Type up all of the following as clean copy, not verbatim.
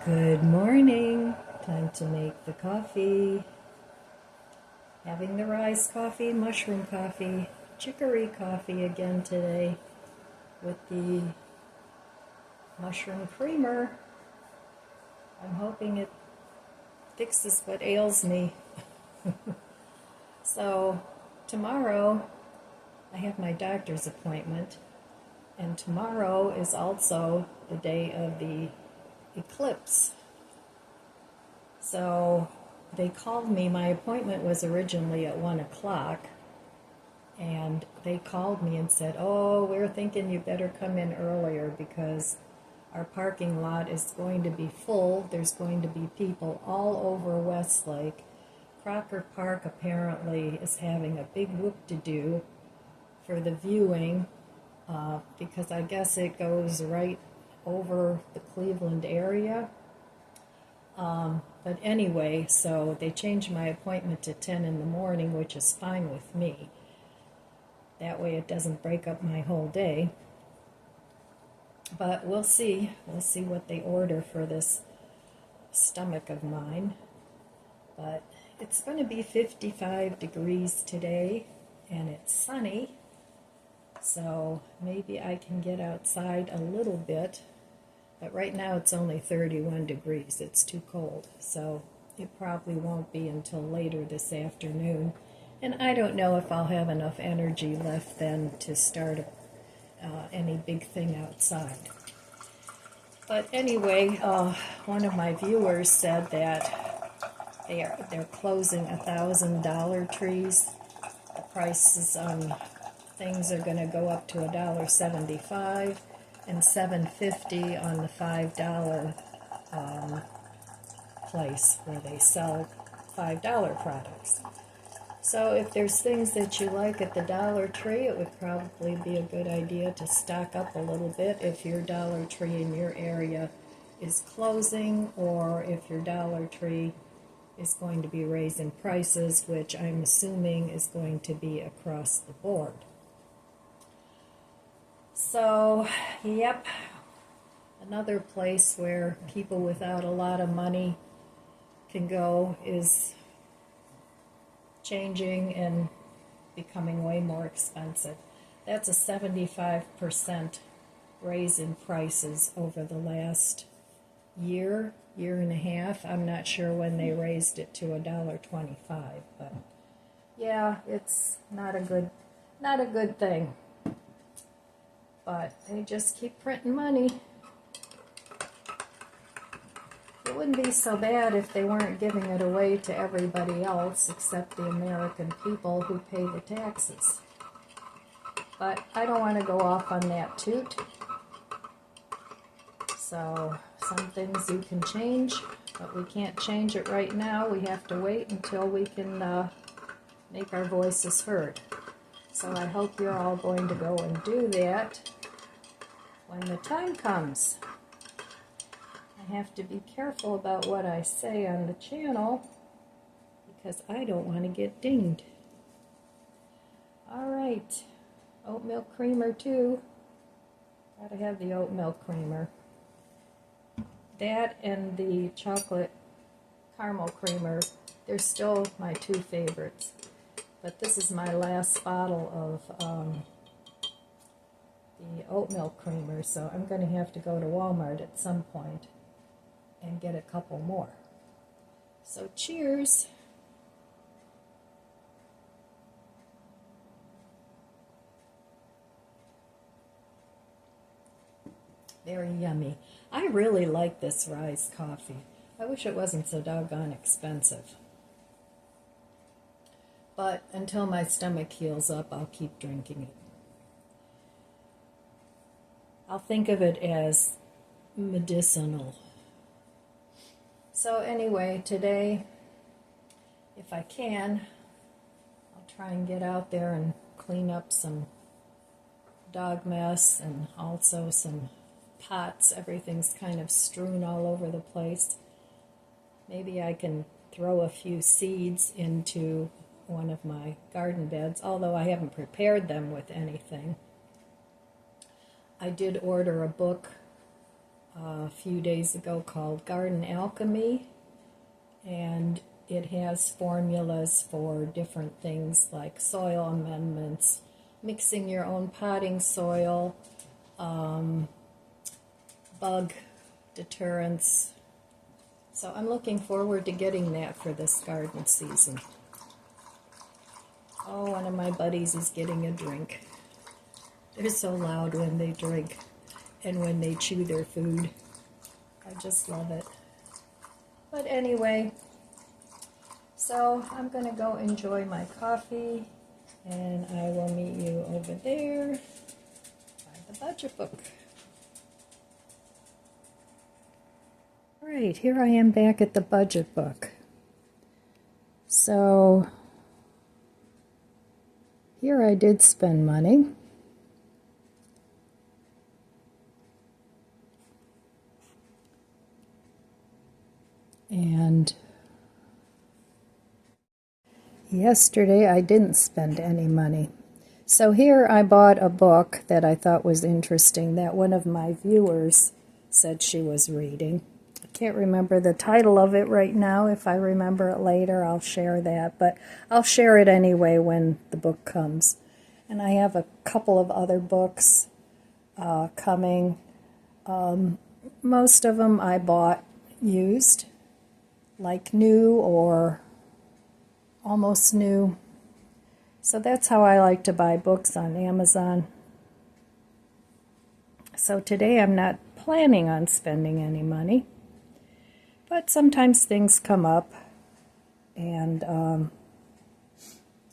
Good morning. Time to make the coffee. Having the rice coffee, mushroom coffee, chicory coffee again today with the mushroom creamer. I'm hoping it fixes what ails me. So tomorrow I have my doctor's appointment, and tomorrow is also the day of the eclipse. So they called me. My appointment was originally at 1 o'clock, and they called me and said, "Oh, we're thinking you better come in earlier because our parking lot is going to be full. There's going to be people all over Westlake. Crocker Park apparently is having a big whoop-de-doo for the viewing because I guess it goes right over the Cleveland area. But anyway, so they changed my appointment to 10 in the morning, which is fine with me. That way it doesn't break up my whole day. But we'll see. We'll see what they order for this stomach of mine. But it's going to be 55 degrees today, and it's sunny. So maybe I can get outside a little bit. But right now it's only 31 degrees. It's too cold. So it probably won't be until later this afternoon. And I don't know if I'll have enough energy left then to start any big thing outside. But anyway, one of my viewers said that they're closing $1,000 trees. The prices on things are going to go up to $1.75 and $7.50 on the $5 place where they sell $5 products. So if there's things that you like at the Dollar Tree, it would probably be a good idea to stock up a little bit if your Dollar Tree in your area is closing, or if your Dollar Tree is going to be raising prices, which I'm assuming is going to be across the board. So, yep, another place where people without a lot of money can go is changing and becoming way more expensive. That's a 75% raise in prices over the last year and a half. I'm not sure when they raised it to $1.25, but yeah, it's not a good thing. But they just keep printing money. It wouldn't be so bad if they weren't giving it away to everybody else except the American people who pay the taxes. But I don't want to go off on that toot. So some things you can change, but we can't change it right now. We have to wait until we can make our voices heard. So I hope you're all going to go and do that when the time comes. I have to be careful about what I say on the channel because I don't want to get dinged. All right, oat milk creamer too. Gotta have the oat milk creamer. That and the chocolate caramel creamer, they're still my two favorites. But this is my last bottle of the oat milk creamer, so I'm going to have to go to Walmart at some point and get a couple more. So cheers! Very yummy. I really like this Rise coffee. I wish it wasn't so doggone expensive. But until my stomach heals up, I'll keep drinking it. I'll think of it as medicinal. So anyway, today, if I can, I'll try and get out there and clean up some dog mess and also some pots. Everything's kind of strewn all over the place. Maybe I can throw a few seeds into one of my garden beds, although I haven't prepared them with anything. I did order a book a few days ago called Garden Alchemy, and it has formulas for different things like soil amendments, mixing your own potting soil, bug deterrents. So I'm looking forward to getting that for this garden season. Oh, one of my buddies is getting a drink. They're so loud when they drink and when they chew their food. I just love it. But anyway, so I'm going to go enjoy my coffee, and I will meet you over there by the budget book. All right, here I am back at the budget book. So here I did spend money. And yesterday I didn't spend any money. So here I bought a book that I thought was interesting that one of my viewers said she was reading. I can't remember the title of it right now. If I remember it later, I'll share that. But I'll share it anyway when the book comes. And I have a couple of other books coming. Most of them I bought used, like new or almost new. So that's how I like to buy books on Amazon. So today I'm not planning on spending any money, but sometimes things come up, and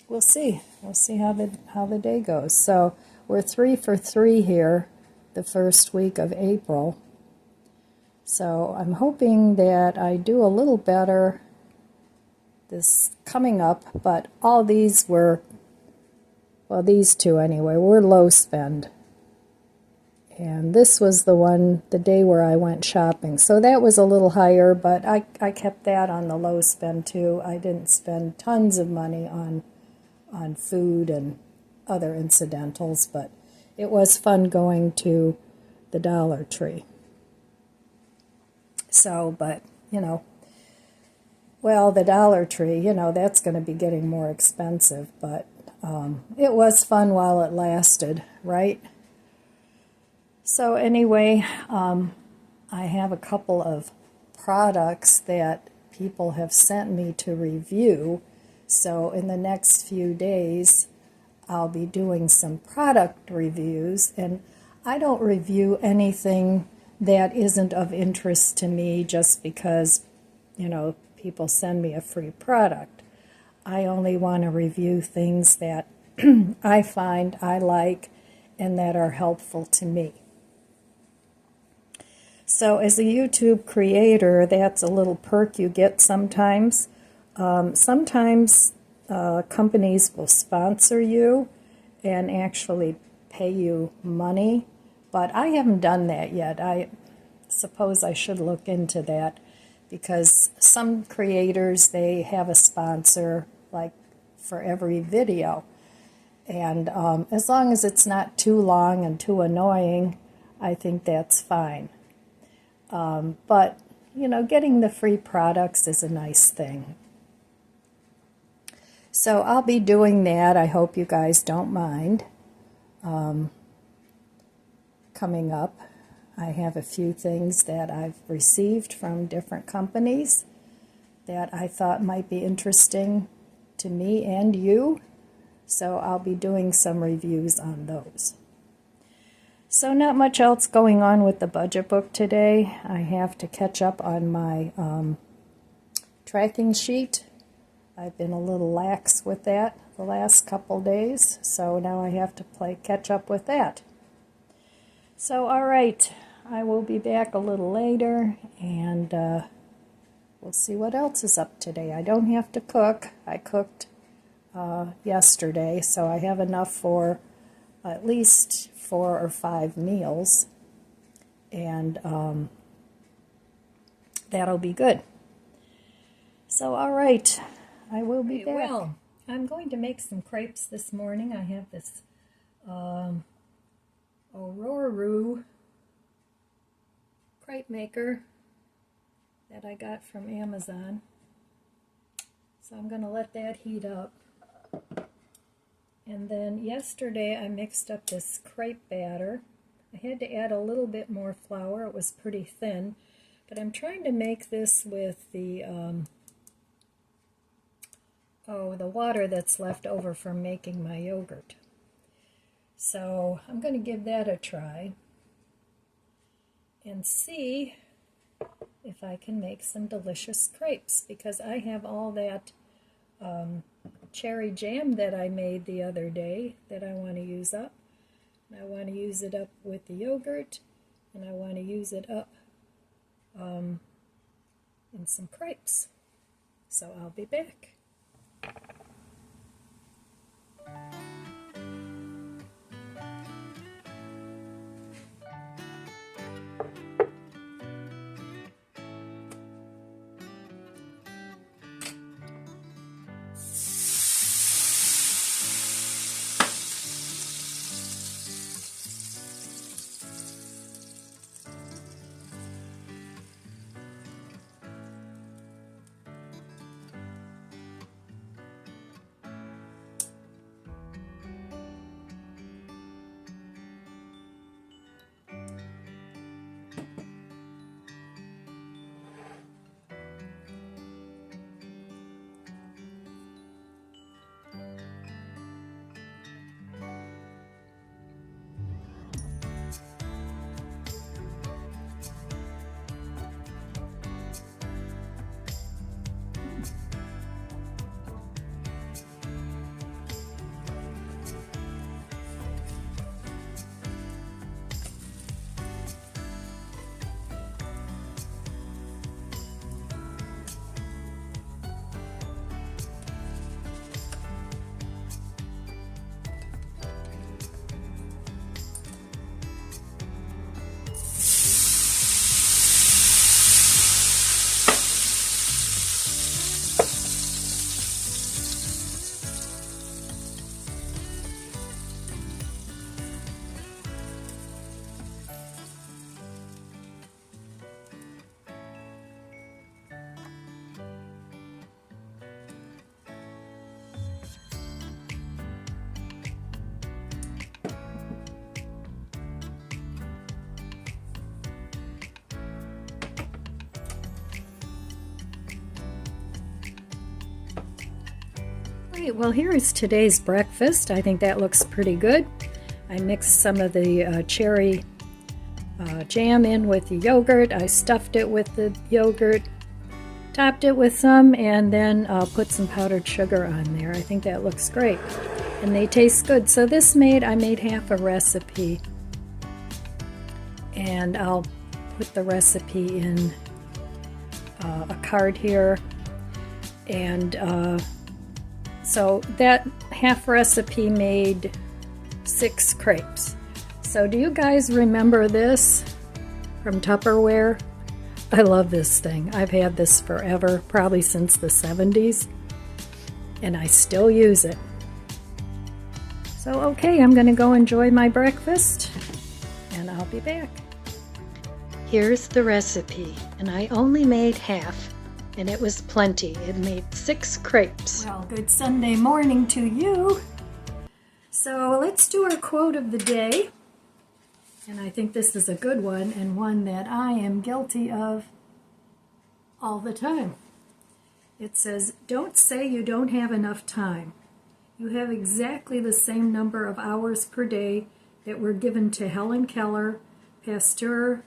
we'll see. We'll see how the day goes. So we're 3 for 3 here the first week of April. So I'm hoping that I do a little better this coming up, but all these were, well, these two anyway, were low spend. And this was the day where I went shopping. So that was a little higher, but I kept that on the low spend too. I didn't spend tons of money on food and other incidentals, but it was fun going to the Dollar Tree. So, but, well, the Dollar Tree, that's going to be getting more expensive, but it was fun while it lasted, right? So anyway, I have a couple of products that people have sent me to review. So in the next few days, I'll be doing some product reviews. And I don't review anything that isn't of interest to me just because, people send me a free product. I only want to review things that I find I like and that are helpful to me. So as a YouTube creator, that's a little perk you get sometimes. Sometimes companies will sponsor you and actually pay you money, but I haven't done that yet. I suppose I should look into that, because some creators, they have a sponsor like for every video. And as long as it's not too long and too annoying, I think that's fine. But, getting the free products is a nice thing. So I'll be doing that. I hope you guys don't mind. Coming up, I have a few things that I've received from different companies that I thought might be interesting to me and you. So I'll be doing some reviews on those. So not much else going on with the budget book today. I have to catch up on my tracking sheet. I've been a little lax with that the last couple days, so now I have to catch up with that. So all right, I will be back a little later, and we'll see what else is up today. I don't have to cook. I cooked yesterday, so I have enough for at least 4 or 5 meals, and that'll be good. So all right, I will be back. Well, I'm going to make some crepes this morning. I have this Aurora crepe maker that I got from Amazon. So I'm going to let that heat up. And then yesterday I mixed up this crepe batter. I had to add a little bit more flour. It was pretty thin. But I'm trying to make this with the water that's left over from making my yogurt. So I'm going to give that a try and see if I can make some delicious crepes, because I have all that cherry jam that I made the other day that I want to use up. And I want to use it up with the yogurt, and I want to use it up in some crepes. So I'll be back. Alright, well, here is today's breakfast. I think that looks pretty good. I mixed some of the cherry jam in with the yogurt. I stuffed it with the yogurt, topped it with some, and then put some powdered sugar on there. I think that looks great. And they taste good. So this I made half a recipe. And I'll put the recipe in a card here. And so that half recipe made 6 crepes. So do you guys remember this from Tupperware? I love this thing. I've had this forever, probably since the 70s, and I still use it. So okay, I'm gonna go enjoy my breakfast, and I'll be back. Here's the recipe, and I only made half. And it was plenty. It made 6 crepes. Well, good Sunday morning to you. So let's do our quote of the day. And I think this is a good one, and one that I am guilty of all the time. It says, "Don't say you don't have enough time. You have exactly the same number of hours per day that were given to Helen Keller, Pasteur,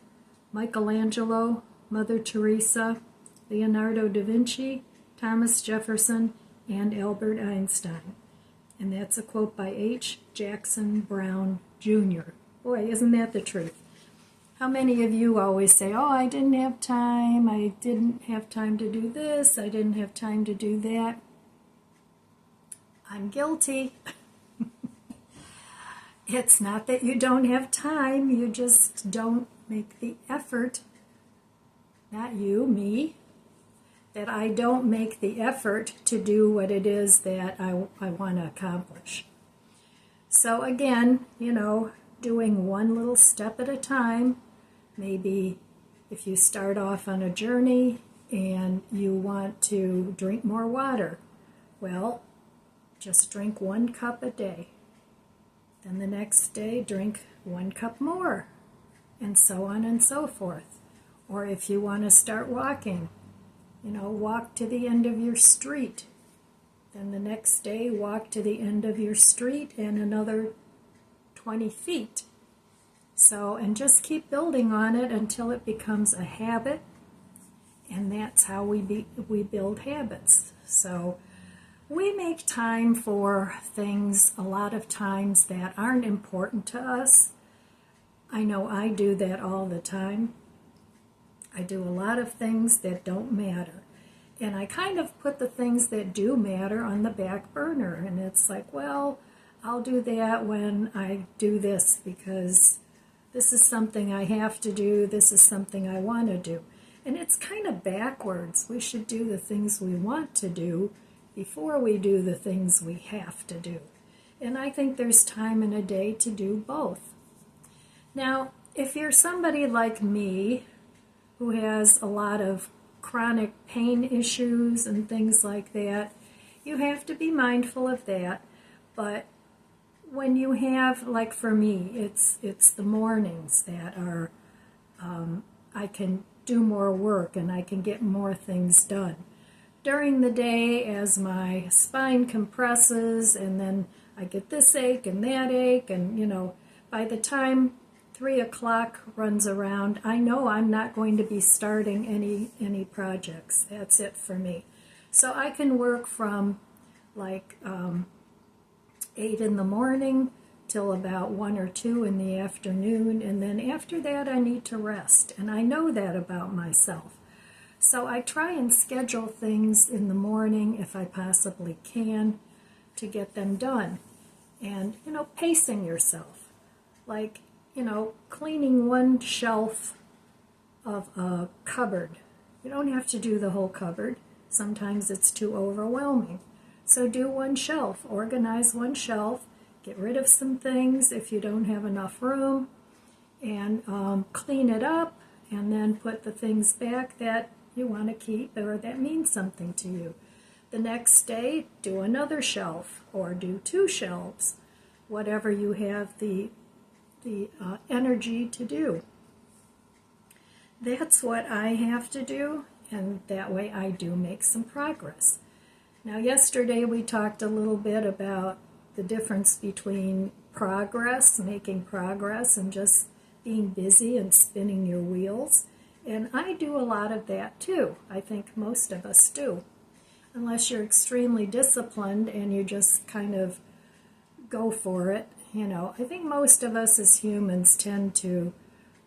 Michelangelo, Mother Teresa, Leonardo da Vinci, Thomas Jefferson, and Albert Einstein." And that's a quote by H. Jackson Brown, Jr. Boy, isn't that the truth? How many of you always say, "Oh, I didn't have time to do this, I didn't have time to do that"? I'm guilty. It's not that you don't have time, you just don't make the effort. Not you, me. That I don't make the effort to do what it is that I want to accomplish. So again, doing one little step at a time, maybe If you start off on a journey and you want to drink more water, well, just drink 1 cup a day. Then the next day, drink 1 cup more, and so on and so forth. Or if you want to start walking, walk to the end of your street. Then the next day, walk to the end of your street and another 20 feet. So, and just keep building on it until it becomes a habit, and that's how we build habits. So, we make time for things a lot of times that aren't important to us. I know I do that all the time. I do a lot of things that don't matter. And I kind of put the things that do matter on the back burner. And it's like, well, I'll do that when I do this because this is something I have to do. This is something I want to do. And it's kind of backwards. We should do the things we want to do before we do the things we have to do. And I think there's time in a day to do both. Now, if you're somebody like me who has a lot of chronic pain issues and things like that, you have to be mindful of that. But when you have, like for me, it's the mornings that are, I can do more work and I can get more things done. During the day, as my spine compresses and then I get this ache and that ache, and by the time 3 o'clock runs around, I know I'm not going to be starting any projects. That's it for me. So I can work from like 8 in the morning till about 1 or 2 in the afternoon, and then after that I need to rest, and I know that about myself. So I try and schedule things in the morning if I possibly can to get them done. And, pacing yourself. Like, cleaning one shelf of a cupboard. You don't have to do the whole cupboard. Sometimes it's too overwhelming. So do one shelf. Organize one shelf. Get rid of some things if you don't have enough room. And clean it up. And then put the things back that you want to keep or that means something to you. The next day, do another shelf or do 2 shelves, whatever you have the energy to do. That's what I have to do, and that way I do make some progress. Now, yesterday we talked a little bit about the difference between progress, making progress, and just being busy and spinning your wheels. And I do a lot of that too. I think most of us do. Unless you're extremely disciplined and you just kind of go for it. I think most of us as humans tend to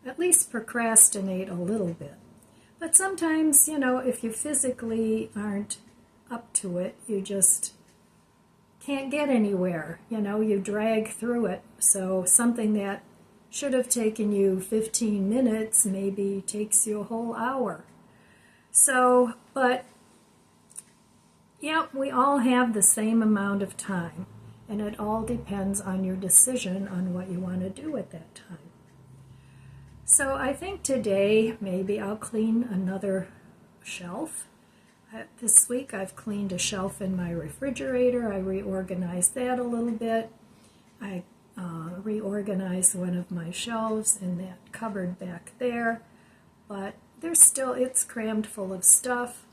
at least procrastinate a little bit. But sometimes, if you physically aren't up to it, you just can't get anywhere. You drag through it. So something that should have taken you 15 minutes maybe takes you a whole hour. So, but yeah, we all have the same amount of time, and it all depends on your decision on what you want to do at that time. So I think today maybe I'll clean another shelf. This week I've cleaned a shelf in my refrigerator. I reorganized that a little bit. I reorganized one of my shelves in that cupboard back there, but it's crammed full of stuff.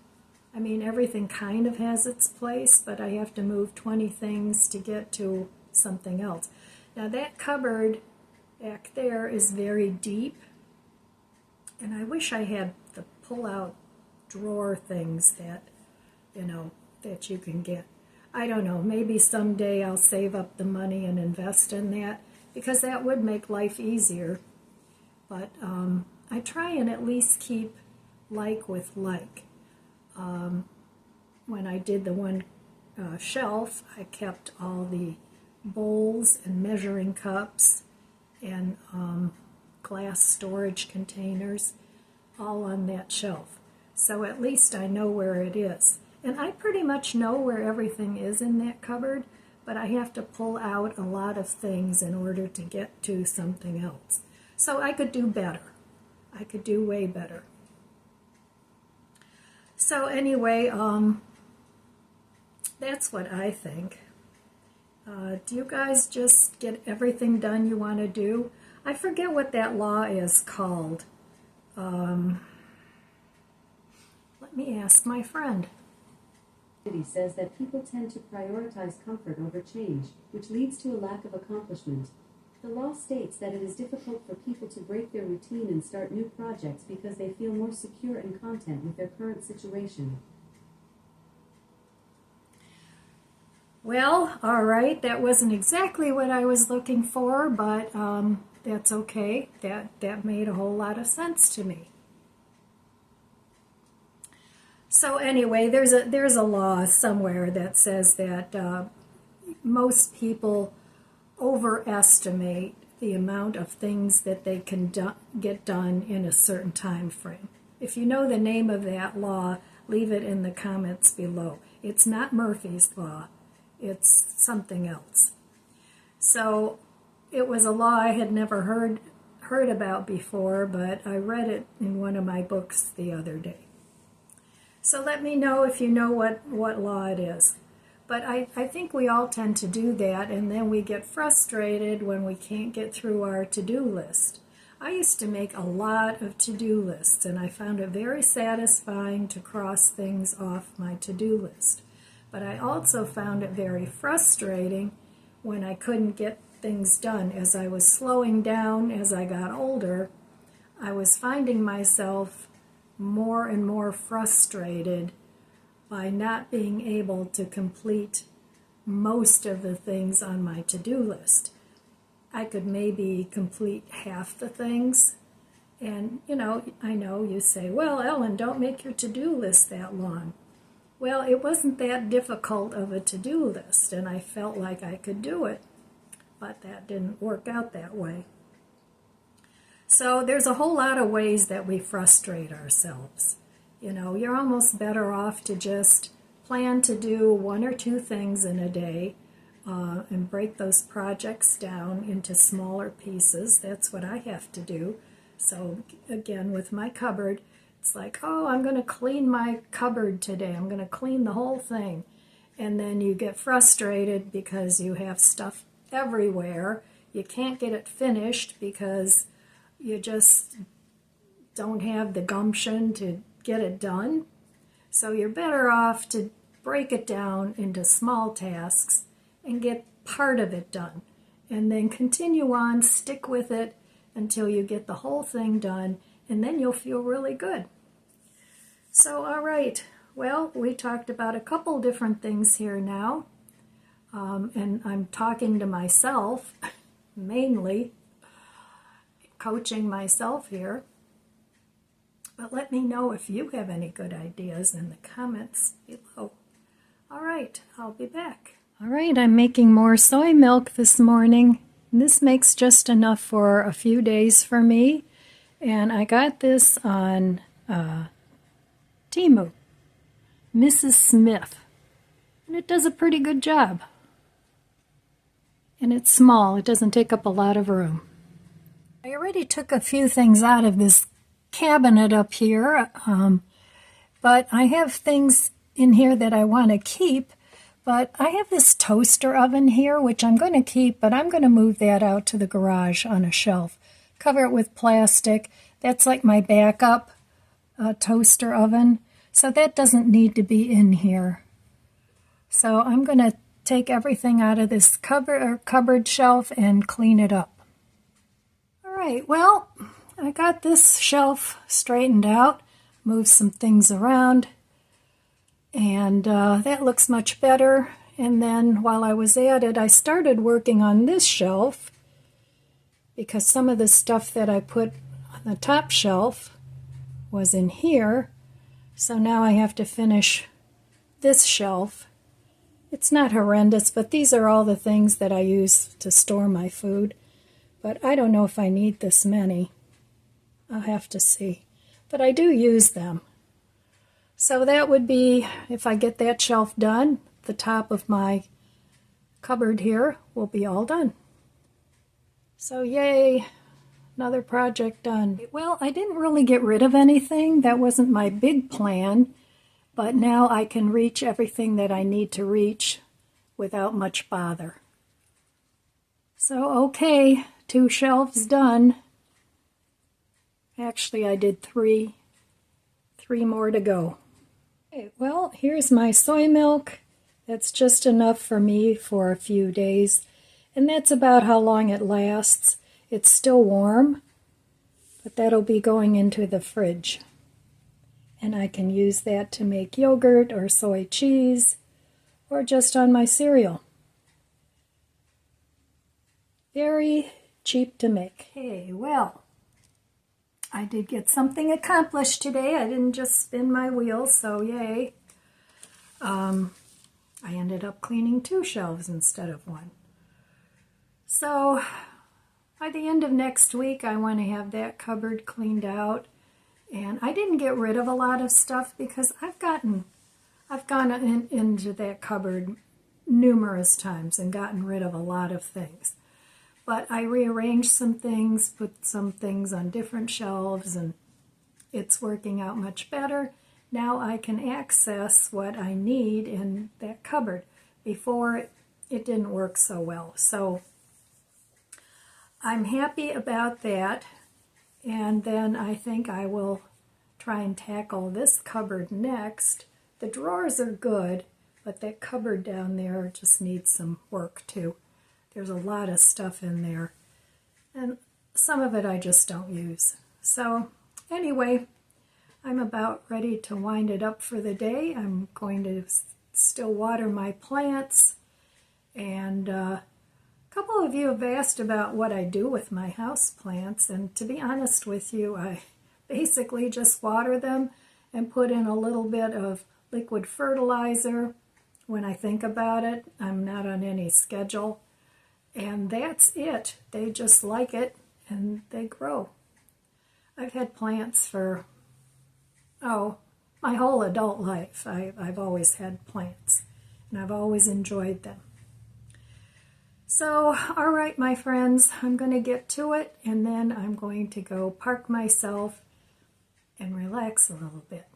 I mean, everything kind of has its place, but I have to move 20 things to get to something else. Now that cupboard back there is very deep, and I wish I had the pull-out drawer things that, that you can get. I don't know, maybe someday I'll save up the money and invest in that, because that would make life easier. But I try and at least keep like with like. When I did the one shelf, I kept all the bowls and measuring cups and glass storage containers all on that shelf. So at least I know where it is. And I pretty much know where everything is in that cupboard, but I have to pull out a lot of things in order to get to something else. So I could do better. I could do way better. So anyway, that's what I think. Do you guys just get everything done you want to do? I forget what that law is called. Let me ask my friend. He says that people tend to prioritize comfort over change, which leads to a lack of accomplishment. The law states that it is difficult for people to break their routine and start new projects because they feel more secure and content with their current situation. Well, all right, that wasn't exactly what I was looking for, but that's okay. That made a whole lot of sense to me. So anyway, there's a law somewhere that says that most people overestimate the amount of things that they can get done in a certain time frame. If you know the name of that law, leave it in the comments below. It's not Murphy's Law. It's something else. So it was a law I had never heard about before, but I read it in one of my books the other day. So let me know if you know what law it is. But I think we all tend to do that, and then we get frustrated when we can't get through our to-do list. I used to make a lot of to-do lists, and I found it very satisfying to cross things off my to-do list. But I also found it very frustrating when I couldn't get things done. As I was slowing down as I got older, I was finding myself more and more frustrated by not being able to complete most of the things on my to-do list. I could maybe complete half the things. And, I know you say, well, Ellen, don't make your to-do list that long. Well, it wasn't that difficult of a to-do list, and I felt like I could do it, but that didn't work out that way. So there's a whole lot of ways that we frustrate ourselves. You're almost better off to just plan to do 1 or 2 things in a day and break those projects down into smaller pieces. That's what I have to do. So again, with my cupboard, it's like, oh, I'm going to clean my cupboard today. I'm going to clean the whole thing. And then you get frustrated because you have stuff everywhere. You can't get it finished because you just don't have the gumption to get it done. So you're better off to break it down into small tasks and get part of it done. And then continue on, stick with it until you get the whole thing done, and then you'll feel really good. So, all right, well, we talked about a couple different things here now, and I'm talking to myself, mainly, coaching myself here. But let me know if you have any good ideas in the comments below. All right, I'll be back. All right, I'm making more soy milk this morning. This makes just enough for a few days for me. And I got this on Temu, Mrs. Smith. And it does a pretty good job. And it's small. It doesn't take up a lot of room. I already took a few things out of this cabinet up here, but I have things in here that I want to keep. But I have this toaster oven here, which I'm going to keep, but I'm going to move that out to the garage on a shelf. Cover it with plastic. That's like my backup toaster oven. So that doesn't need to be in here. So I'm going to take everything out of this cupboard shelf and clean it up. All right, well, I got this shelf straightened out, moved some things around, and that looks much better. And then while I was at it, I started working on this shelf because some of the stuff that I put on the top shelf was in here. So now I have to finish this shelf. It's not horrendous, but these are all the things that I use to store my food. But I don't know if I need this many. I'll have to see. But I do use them. So that would be, if I get that shelf done, the top of my cupboard here will be all done. So yay, Another project done. Well, I didn't really get rid of anything. That wasn't my big plan. But now I can reach everything that I need to reach without much bother. So, okay, 2 shelves done. Actually, I did 3. 3 more to go. Okay, well, here's my soy milk. That's just enough for me for a few days. And that's about how long it lasts. It's still warm, but that'll be going into the fridge. And I can use that to make yogurt or soy cheese or just on my cereal. Very cheap to make. Okay, well, I did get something accomplished today. I didn't just spin my wheels, so yay. I ended up cleaning 2 shelves instead of 1. So by the end of next week, I want to have that cupboard cleaned out. And I didn't get rid of a lot of stuff because I've gone into that cupboard numerous times and gotten rid of a lot of things. But I rearranged some things, put some things on different shelves, and it's working out much better. Now I can access what I need in that cupboard. Before, it didn't work so well. So I'm happy about that. And then I think I will try and tackle this cupboard next. The drawers are good, but that cupboard down there just needs some work too. There's a lot of stuff in there, and some of it I just don't use. So anyway, I'm about ready to wind it up for the day. I'm going to still water my plants, and a couple of you have asked about what I do with my house plants, and to be honest with you, I basically just water them and put in a little bit of liquid fertilizer when I think about it. I'm not on any schedule, and that's it. They just like it, and they grow. I've had plants for, my whole adult life. I've always had plants, and I've always enjoyed them. So, all right, my friends, I'm going to get to it, and then I'm going to go park myself and relax a little bit.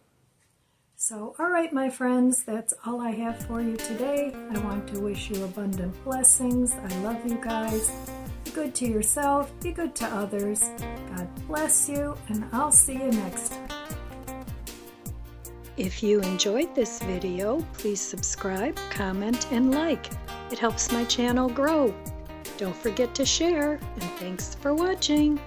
So, all right, my friends, that's all I have for you today. I want to wish you abundant blessings. I love you guys. Be good to yourself. Be good to others. God bless you, and I'll see you next time. If you enjoyed this video, please subscribe, comment, and like. It helps my channel grow. Don't forget to share, and thanks for watching.